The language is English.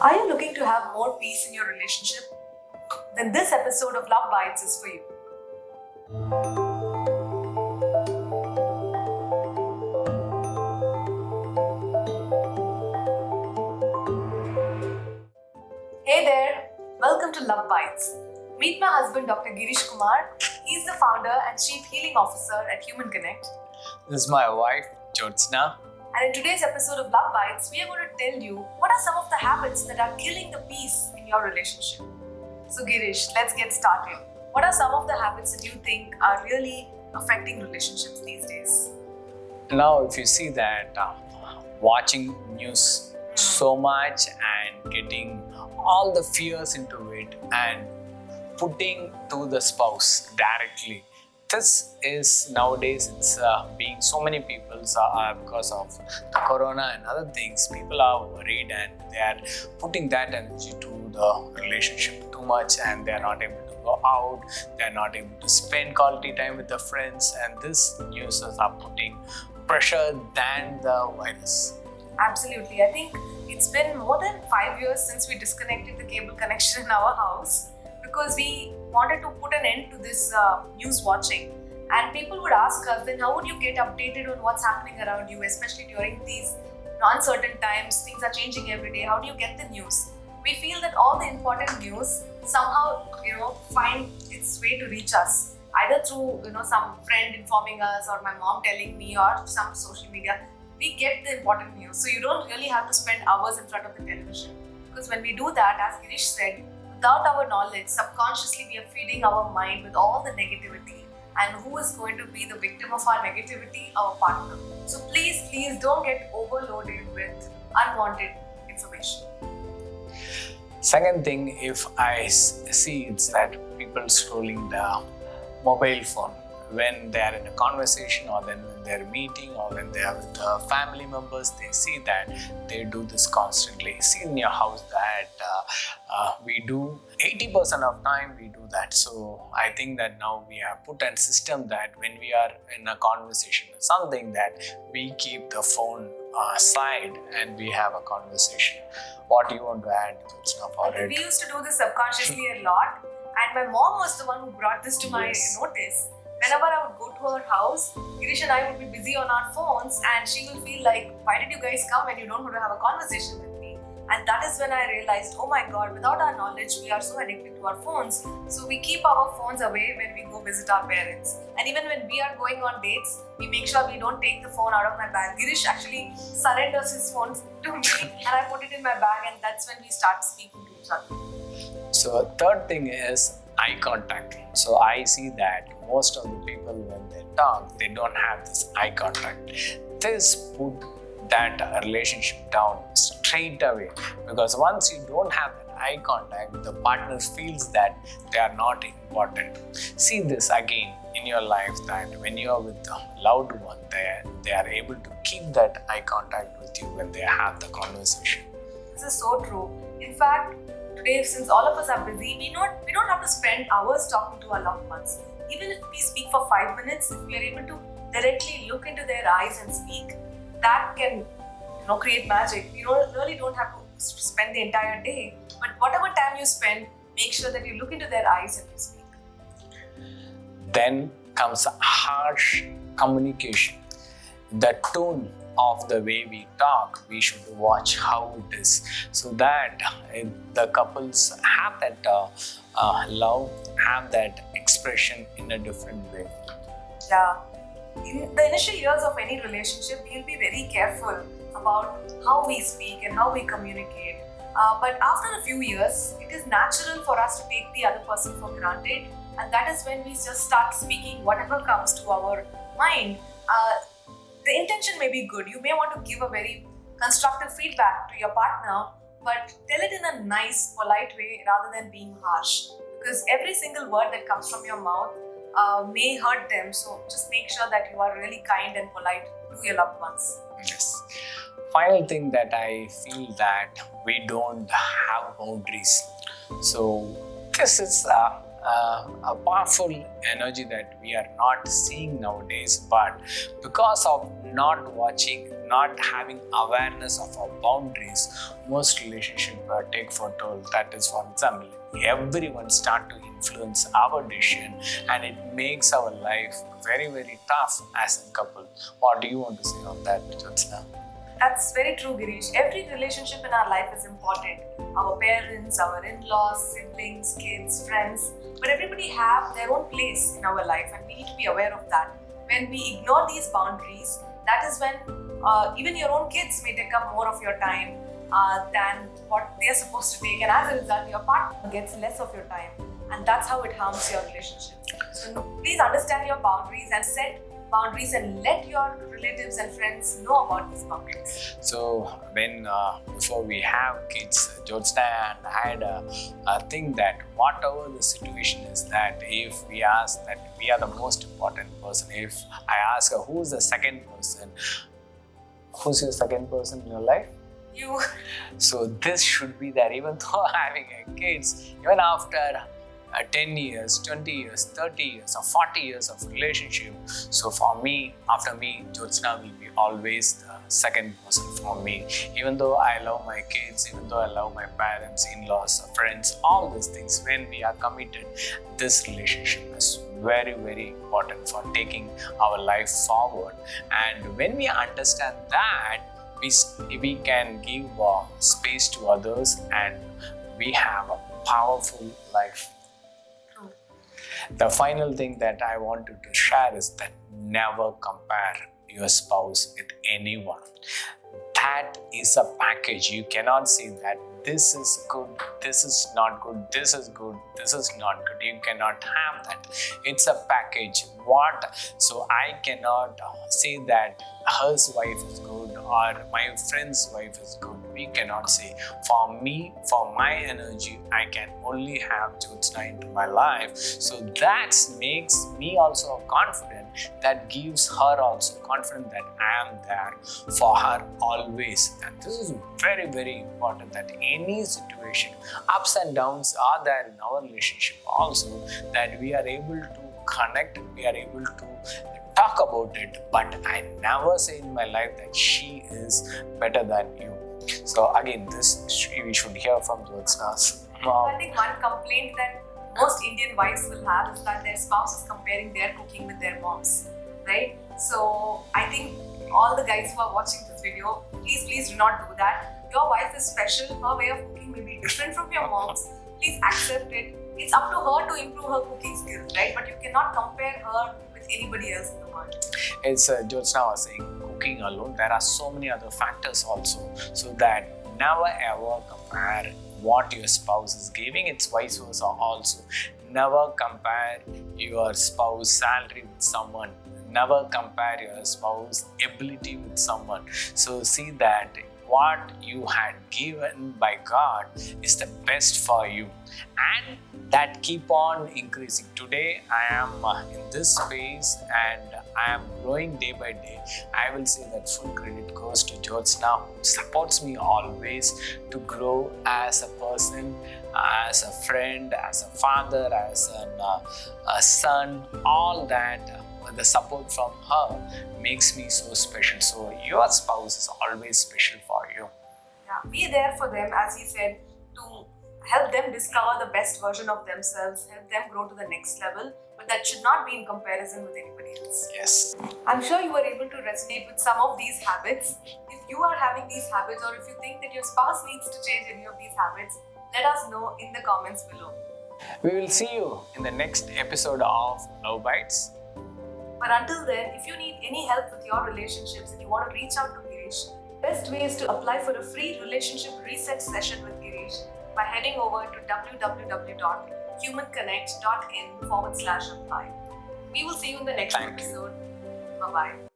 Are you looking to have more peace in your relationship? Then this episode of Love Bites is for you. Hey there, welcome to Love Bites. Meet my husband Dr. Girish Kumar. He's the founder and Chief Healing Officer at Human Connect. This is my wife, Jyotsna. And in today's episode of Love Bites, we are going to tell you what are some of the habits that are killing the peace in your relationship. So Girish, let's get started. What are some of the habits that you think are really affecting relationships these days? Now, if you see that watching news so much and getting all the fears into it and putting to the spouse directly. This is nowadays, it's being so many people because of the corona and other things. People are worried and they are putting that energy to the relationship too much, and they are not able to go out. They are not able to spend quality time with their friends, and this news are putting pressure than the virus. Absolutely. I think it's been more than 5 years since we disconnected the cable connection in our house because we wanted to put an end to this news watching. And people would ask us, then how would you get updated on what's happening around you, especially during these uncertain times? Things are changing every day. How do you get the news? We feel that all the important news somehow, find its way to reach us, either through, some friend informing us or my mom telling me or some social media. We get the important news. So you don't really have to spend hours in front of the television. Because when we do that, as Girish said, without our knowledge, subconsciously we are feeding our mind with all the negativity. And who is going to be the victim of our negativity? Our partner. So please don't get overloaded with unwanted information. Second thing, if I see, it's that people scrolling the mobile phone when they are in a conversation, or then when they're meeting, or when they are with the family members. They see that they do this constantly. See in your house that we do 80% of time we do that. So I think that now we have put a system that when we are in a conversation or something, that we keep the phone aside and we have a conversation. What do you want to add, Jyotsna, for it? We used to do this subconsciously a lot, and my mom was the one who brought this to my notice. Whenever I would go to her house, Girish and I would be busy on our phones, and she will feel like, why did you guys come when you don't want to have a conversation with me? And that is when I realized, oh my God, without our knowledge, we are so addicted to our phones. So we keep our phones away when we go visit our parents. And even when we are going on dates, we make sure we don't take the phone out of my bag. Girish actually surrenders his phone to me, and I put it in my bag, and that's when we start speaking to each other. So third thing is eye contact. So I see that most of the people, when they talk, they don't have this eye contact. This put that relationship down straight away, because once you don't have that eye contact, the partner feels that they are not important. See this again in your life, that when you are with a loved one, they are able to keep that eye contact with you when they have the conversation. This is so true. In fact, today, since all of us are busy, we don't have to spend hours talking to our loved ones. Even if we speak for 5 minutes, if we are able to directly look into their eyes and speak, that can create magic. You really don't have to spend the entire day, but whatever time you spend, make sure that you look into their eyes and you speak. Then comes harsh communication. The tone of the way we talk, we should watch how it is, so that the couples have that love, have that expression in a different way. Yeah. In the initial years of any relationship, we'll be very careful about how we speak and how we communicate. But after a few years, it is natural for us to take the other person for granted, and that is when we just start speaking whatever comes to our mind. The intention may be good. You may want to give a very constructive feedback to your partner, but tell it in a nice, polite way rather than being harsh. Because every single word that comes from your mouth may hurt them. So just make sure that you are really kind and polite to your loved ones. Yes. Final thing that I feel that we don't have boundaries. So this is a powerful energy that we are not seeing nowadays, but because of not watching, not having awareness of our boundaries, most relationships take for toll. That is, for example, everyone start to influence our decision, and it makes our life very, very tough as a couple. What do you want to say on that, Jyotsna? That's very true, Girish. Every relationship in our life is important. Our parents, our in-laws, siblings, kids, friends, but everybody have their own place in our life, and we need to be aware of that. When we ignore these boundaries, that is when even your own kids may take up more of your time than what they are supposed to take, and as a result, your partner gets less of your time, and that's how it harms your relationship. So please understand your boundaries and set boundaries, and let your relatives and friends know about these boundaries. So when before we have kids, Jyotsna and I had a thing that whatever the situation is, that if we ask that we are the most important person, if I ask her who's the second person, who's your second person in your life? You. So this should be there, even though having a kids, even after 10 years, 20 years, 30 years or 40 years of relationship. So for me, after me, Jyotsna will be always the second person for me. Even though I love my kids, even though I love my parents, in-laws, friends, all these things, when we are committed, this relationship is very, very important for taking our life forward. And when we understand that, we can give space to others, and we have a powerful life. The final thing that I wanted to share is that never compare your spouse with anyone. That is a package. You cannot say that this is good, this is not good, this is good, this is not good. You cannot have that. It's a package. So I cannot say that her wife is good or my friend's wife is good. We cannot say. For me, for my energy, I can only have Jyotsna into my life. So that makes me also confident. That gives her also confidence that I am there for her always. And this is very, very important, that any situation, ups and downs are there in our relationship also, that we are able to connect, we are able to talk about it, but I never say in my life that she is better than you. So again, this we should hear from Jyotsna's mom. I think one complaint that most Indian wives will have is that their spouse is comparing their cooking with their mom's, right? So I think all the guys who are watching this video, please do not do that. Your wife is special. Her way of cooking may be different from your mom's. Please accept it. It's up to her to improve her cooking skills, right? But you cannot compare her with anybody else in the world. It's Jyotsna was saying, cooking alone, there are so many other factors also. So that never ever compare what your spouse is giving. It's vice versa also. Never compare your spouse salary with someone. Never compare your spouse ability with someone. So see that what you had given by God is the best for you, and that keep on increasing. Today I am in this space and I am growing day by day. I will say that full credit goes to Jyotsna, who supports me always to grow as a person, as a friend, as a father, as a son. All that the support from her makes me so special. So your spouse is always special for you. Yeah, be there for them, as he said, to help them discover the best version of themselves, help them grow to the next level, but that should not be in comparison with anybody else. Yes. I'm sure you were able to resonate with some of these habits. If you are having these habits, or if you think that your spouse needs to change any of these habits, let us know in the comments below. We will see you in the next episode of Love Bites. But until then, if you need any help with your relationships and you want to reach out to Girish, the best way is to apply for a free relationship reset session with Girish by heading over to www.humanconnect.in/apply. We will see you in the next episode. Bye-bye.